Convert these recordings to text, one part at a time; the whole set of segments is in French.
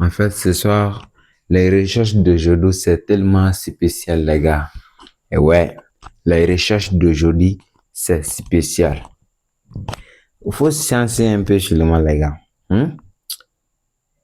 En fait, ce soir, les recherches d'aujourd'hui, c'est tellement spécial, les gars. Et ouais, les recherches d'aujourd'hui, c'est spécial. Il faut se sciencer un peu sur le monde, les gars. Hmm?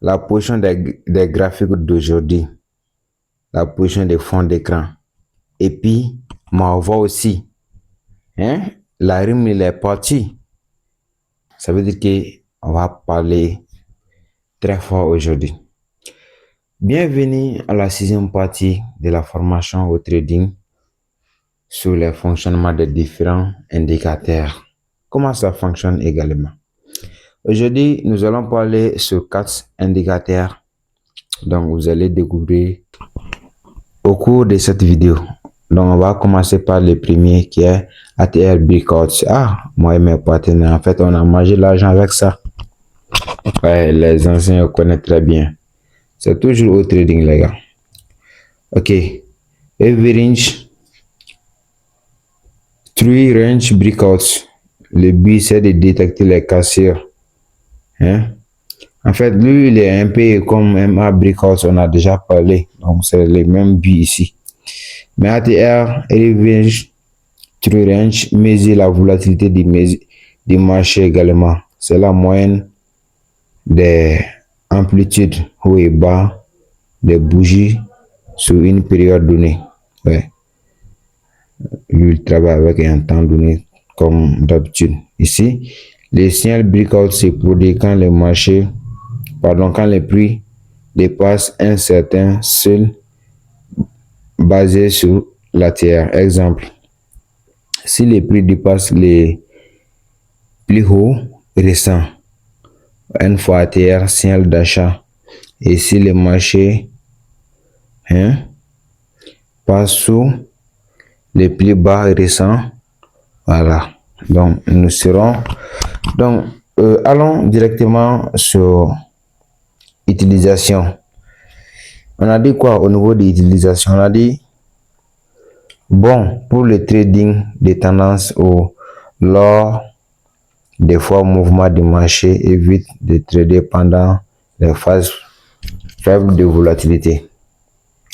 La position des graphiques d'aujourd'hui, la position des fonds d'écran. Et puis, ma voix aussi. Hein? La rime, il est parti. Ça veut dire qu'on va parler très fort aujourd'hui. Bienvenue à la sixième partie de la formation au trading sur le fonctionnement des différents indicateurs. Comment ça fonctionne également. Aujourd'hui, nous allons parler sur 4 indicateurs. Donc, vous allez découvrir au cours de cette vidéo. Donc, on va commencer par le premier qui est ATR Breakouts. Ah, moi et mes partenaires, en fait, on a mangé l'argent avec ça. Ouais, les anciens connaissent très bien. C'est toujours au trading, les gars. Ok. Average 3 range breakouts. Le but, c'est de détecter les cassures. Hein? En fait, lui, il est un peu comme MA Breakouts, on a déjà parlé. Donc, c'est le même but ici. Mais ATR, Revenge, True Range, mesure la volatilité du marché également. C'est la moyenne des amplitudes haut et bas des bougies sur une période donnée. Ouais. Lui, il travaille avec un temps donné comme d'habitude. Ici, les signal breakout se produit quand le marché, quand les prix dépassent un certain seuil basé sur l'ATR. Exemple, si les prix dépassent les plus hauts récents, une fois ATR, signal d'achat. Et si le marché passe sous les plus bas récents, voilà. Donc, nous serons. Donc, allons directement sur utilisation. On a dit quoi au niveau de l'utilisation? On a dit, bon, pour le trading des tendances ou lors des forts mouvements du marché, évite de trader pendant les phases faibles de volatilité.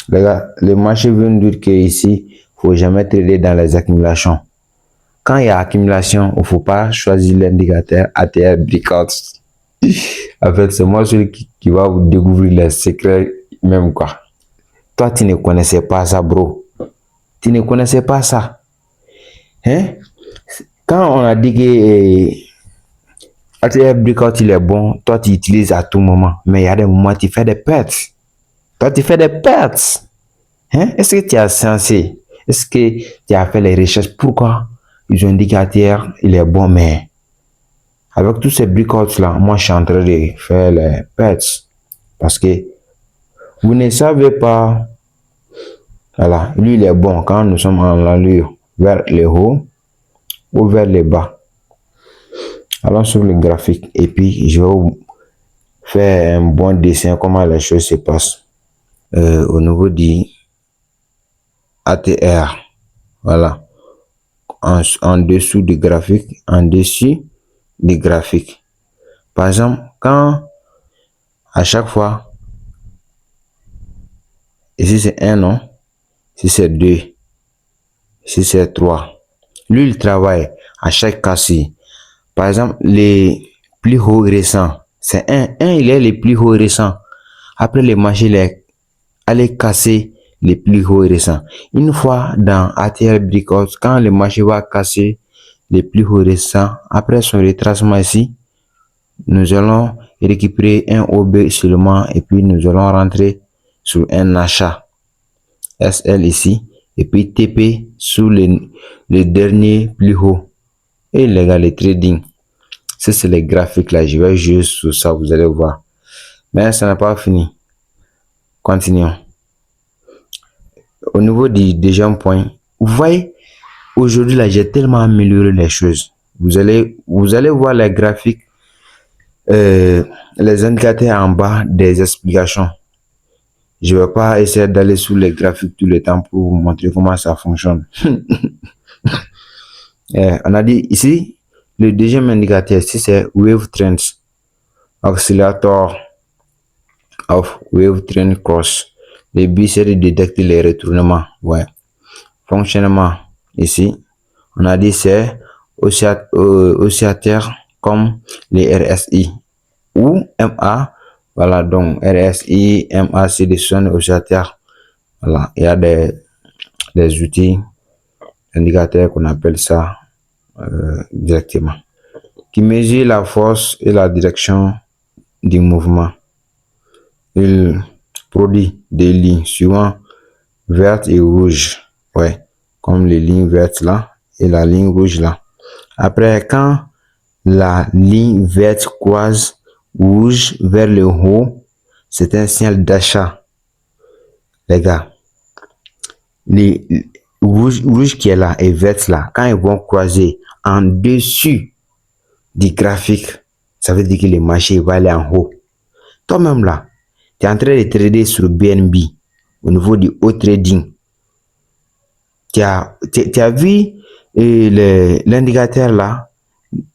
Les gars, le marché veut nous dire qu'ici, il ne faut jamais trader dans les accumulations. Quand il y a accumulation, il ne faut pas choisir l'indicateur ATR Breakout. En fait, c'est moi celui qui va vous découvrir les secrets même quoi. Toi, tu ne connaissais pas ça, bro. Tu ne connaissais pas ça. Hein? Quand on a dit que ATR Breakout, il est bon, toi, tu utilises à tout moment. Mais il y a des moments, tu fais des pertes. Toi, tu fais des pertes. Hein? Est-ce que tu as sensé? Est-ce que tu as fait les recherches? Pourquoi ils ont dit qu'ATR, il est bon, mais avec tous ces breakouts-là, moi, je suis en train de faire les pertes. Parce que vous ne savez pas. Voilà, lui, il est bon quand nous sommes en l'allure vers le haut ou vers le bas. Allons sur le graphique et puis je vais vous faire un bon dessin comment les choses se passent. Au niveau du ATR, voilà, en dessous du graphique, en dessus du graphique. Par exemple, quand à chaque fois, ici c'est 1, non? Si c'est 2, si c'est 3. Lui, il travaille à chaque casse. Par exemple, les plus hauts récents, c'est 1. 1, il est les plus hauts récents. Après, le marché, il est allé casser les plus hauts récents. Une fois dans ATR Breakout, quand le marché va casser les plus hauts récents, après son retracement ici, nous allons récupérer un OB seulement et puis nous allons rentrer sur un achat SL ici et puis TP sous le dernier plus haut. Et les gars, le trading, ça c'est les graphiques là, je vais jouer sur ça, vous allez voir. Mais ça n'a pas fini. Continuons. Au niveau du deuxième point, vous voyez, aujourd'hui là, j'ai tellement amélioré les choses. Vous allez voir les graphiques, les indicateurs en bas des explications. Je ne vais pas essayer d'aller sous les graphiques tout le temps pour vous montrer comment ça fonctionne. On a dit ici, le deuxième indicateur, si c'est Wave Trends, Oscillator, of wave train cross. Le but c'est de détecter les retournements. Ouais. Fonctionnement ici, on a dit c'est oscillateur comme les RSI ou MA. Voilà, donc RSI, MA, c'est des sons oscillateurs. Voilà, il y a des outils, indicateurs qu'on appelle ça directement, qui mesure la force et la direction du mouvement. Il produit des lignes suivant vertes et rouges. Ouais, comme les lignes vertes là et la ligne rouge là. Après, quand la ligne verte croise rouge vers le haut, c'est un signal d'achat. Les gars, les rouge qui est là et verte là, quand ils vont croiser en dessus du graphique, ça veut dire que le marché va aller en haut. Toi-même là, tu es en train de trader sur BNB au niveau du haut trading. Tu as vu l'indicateur là,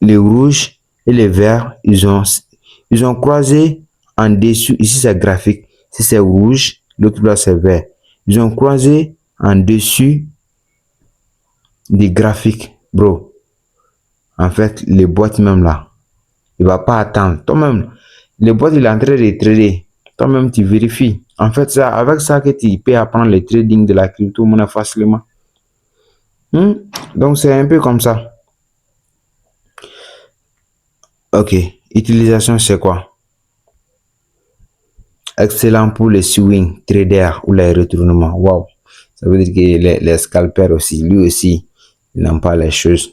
les rouges et les verts, ils ont croisé en dessous. Ici c'est graphique, ici c'est rouge, l'autre là c'est vert. Ils ont croisé en dessus des graphiques, bro. En fait, les boîtes même là, il va pas attendre. Toi-même, les boîtes il est en train de trader. Toi-même, tu vérifies. En fait, c'est avec ça que tu peux apprendre le trading de la crypto-monnaie facilement. Donc, c'est un peu comme ça. Ok. Utilisation, c'est quoi? Excellent pour les swing traders ou les retournements. Wow. Ça veut dire que les scalpers aussi, lui aussi, ils n'aiment pas les choses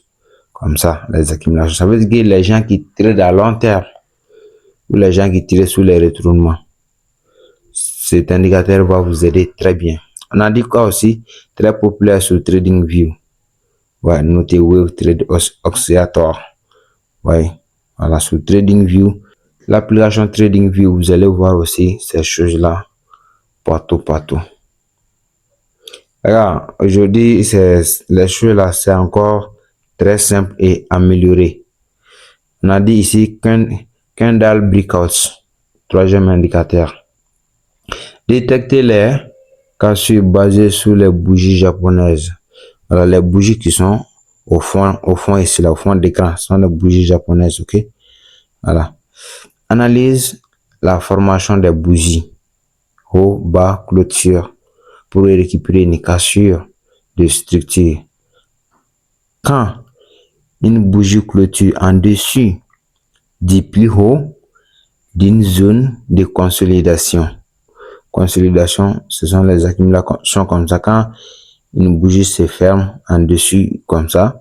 comme ça, les accumulations. Ça veut dire que les gens qui tradent à long terme ou les gens qui tirent sur les retournements, cet indicateur va vous aider très bien. On a dit quoi aussi? Très populaire sur TradingView. Ouais, notez Wave Trade Oscillator. Ouais, voilà, sur TradingView. L'application TradingView, vous allez voir aussi ces choses-là partout. Regarde, aujourd'hui, les choses-là, c'est encore très simple et amélioré. On a dit ici Candle Breakouts, troisième indicateur. Détecter les cassures basées sur les bougies japonaises. Voilà, les bougies qui sont au fond ici, là, au fond d'écran, sont les bougies japonaises, ok? Voilà. Analyse la formation des bougies, haut, bas, clôture, pour récupérer une cassure de structure. Quand une bougie clôture en dessus du plus haut d'une zone de consolidation. Consolidation, ce sont les accumulations comme ça. Quand une bougie se ferme en dessus comme ça,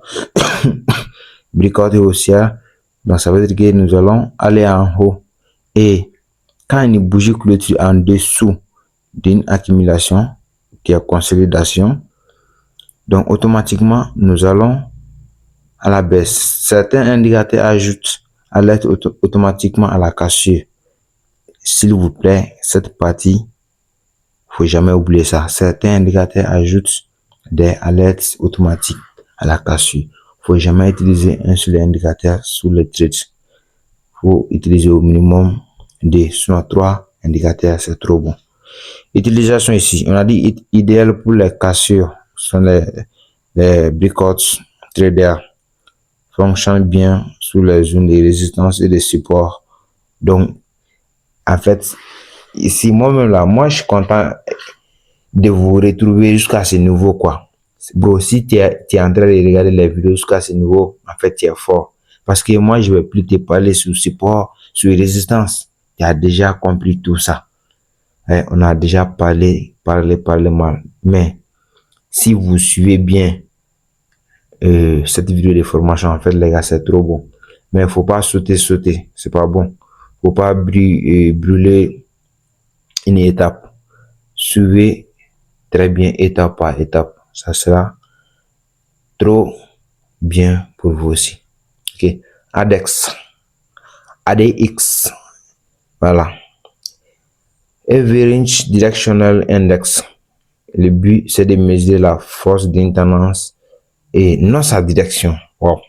breakout haussière, donc ça veut dire que nous allons aller en haut. Et quand une bougie clôture en dessous d'une accumulation qui est consolidation, donc automatiquement nous allons à la baisse. Certains indicateurs ajoutent alerte automatiquement à la cassure. S'il vous plaît, cette partie, faut jamais oublier ça. Certains indicateurs ajoutent des alertes automatiques à la cassure. Faut jamais utiliser un seul indicateur sur le trade. Faut utiliser au minimum 2, soit 3 indicateurs, c'est trop bon. Utilisation ici, on a dit idéal pour les cassures. Ce sont les breakouts traders. Fonctionnent bien sous les zones de résistance et de support. Donc, en fait, ici, moi-même là, moi, je suis content de vous retrouver jusqu'à ce niveau, quoi. Bro, si tu es en train de regarder les vidéos jusqu'à ce niveau, en fait, tu es fort. Parce que moi, je vais plus te parler sur support, sur résistance. Tu as déjà compris tout ça. Et on a déjà parlé mal. Mais, si vous suivez bien cette vidéo de formation, en fait, les gars, c'est trop bon. Mais il faut pas sauter. C'est pas bon. Faut pas brûler une étape. Suivez très bien étape par étape. Ça sera trop bien pour vous aussi. Ok. ADX. Voilà. Average Directional Index. Le but, c'est de mesurer la force d'une tendance et non sa direction. Wow.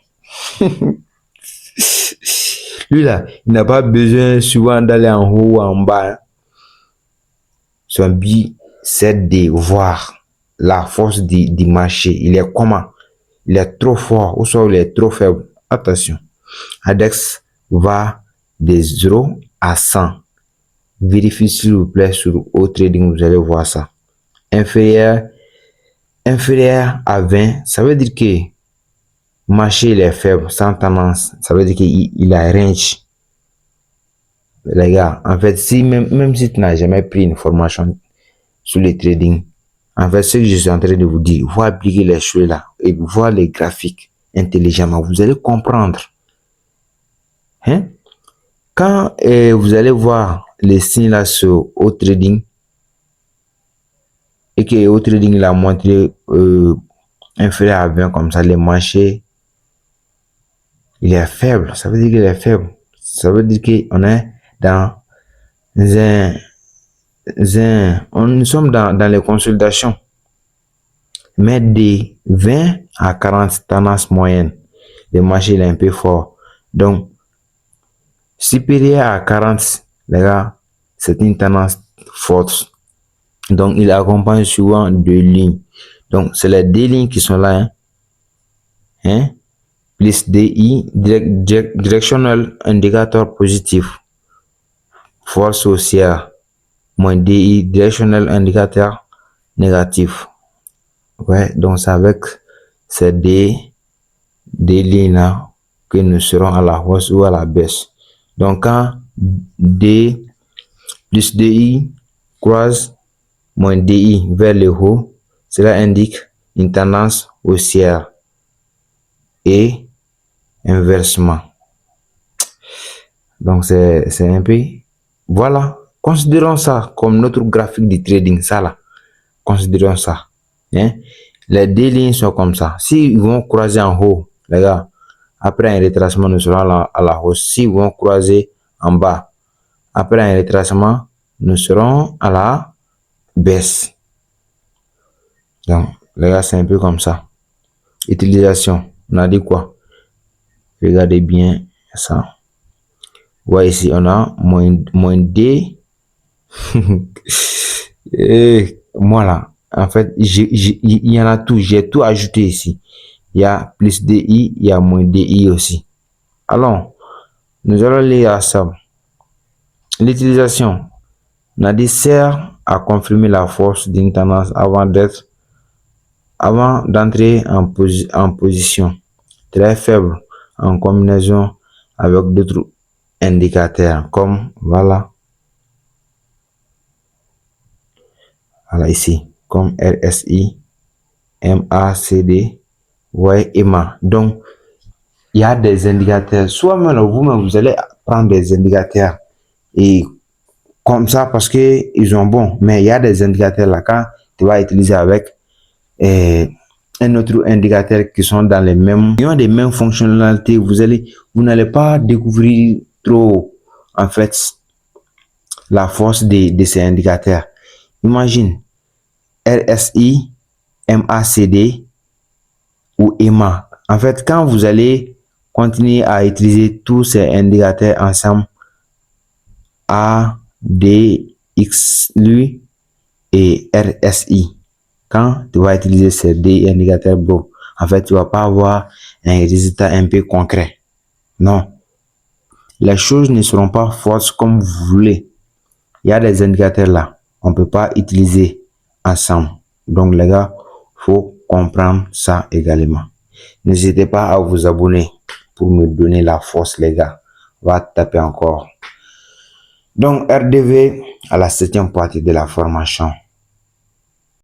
Lui là, il n'a pas besoin souvent d'aller en haut ou en bas. son but, c'est de voir la force du marché. Il est comment? Il est trop fort ou soit il est trop faible. Attention. Index va de 0 à 100. Vérifiez s'il vous plaît sur Trading, vous allez voir ça. Inférieur à 20, ça veut dire que le marché il est faible, sans tendance. Ça veut dire qu'il a range. Les gars, en fait, si même si tu n'as jamais pris une formation sur le trading, en fait, ce que je suis en train de vous dire, vous appliquez les choses là et voir les graphiques intelligemment, vous allez comprendre. Hein? Quand vous allez voir les signes là sur Trading et que Trading l'a montré inférieur à 20 comme ça, les marchés, il est faible. Ça veut dire qu'il est faible. Ça veut dire qu'on est dans nous sommes dans les consultations. Mais de 20 à 40 tendance moyenne, le marché est un peu fort. Donc, supérieur à 40, les gars, c'est une tendance forte. Donc, il accompagne souvent deux lignes. Donc, c'est les deux lignes qui sont là. Hein? Plus DI, directionnel, indicateur positif. Force haussière, moins DI, directionnel, indicateur négatif. Ouais, donc c'est avec ces deux lignes là que nous serons à la hausse ou à la baisse. Donc, quand D plus DI croise moins DI vers le haut, cela indique une tendance haussière et inversement. Donc, c'est un peu... Voilà, considérons ça comme notre graphique de trading, ça là. Considérons ça. Hein? Les deux lignes sont comme ça. S'ils vont croiser en haut, les gars, après un retracement, nous serons à la hausse. S'ils vont croiser en bas, après un retracement, nous serons à la baisse. Donc, les gars, c'est un peu comme ça. Utilisation, on a dit quoi? Regardez bien ça. Ouais, ici, on a moins D. Et moi là, en fait, il y en a tout. J'ai tout ajouté ici. Il y a plus DI, il y a moins DI aussi. Alors, nous allons lire ça. L'utilisation, on a dit, sert à confirmer la force d'une tendance avant d'entrer en position très faible en combinaison avec d'autres indicateurs comme voilà ici comme RSI, MACD, ouais, EMA. Donc il y a des indicateurs, soit même vous-même vous allez prendre des indicateurs et comme ça parce que ils sont bons, mais il y a des indicateurs là quand tu vas utiliser avec un autre indicateur qui sont dans les mêmes, ils ont les mêmes fonctionnalités, vous n'allez pas découvrir trop en fait la force de ces indicateurs. Imagine RSI, MACD ou EMA. En fait, quand vous allez continuer à utiliser tous ces indicateurs ensemble, A, D, X, lui et RSI, quand tu vas utiliser ces deux indicateurs, bon, en fait, tu vas pas avoir un résultat un peu concret. Non. Les choses ne seront pas fortes comme vous voulez. Il y a des indicateurs là. On ne peut pas utiliser ensemble. Donc, les gars, faut comprendre ça également. N'hésitez pas à vous abonner pour me donner la force, les gars. On va taper encore. Donc, RDV à la 7e partie de la formation.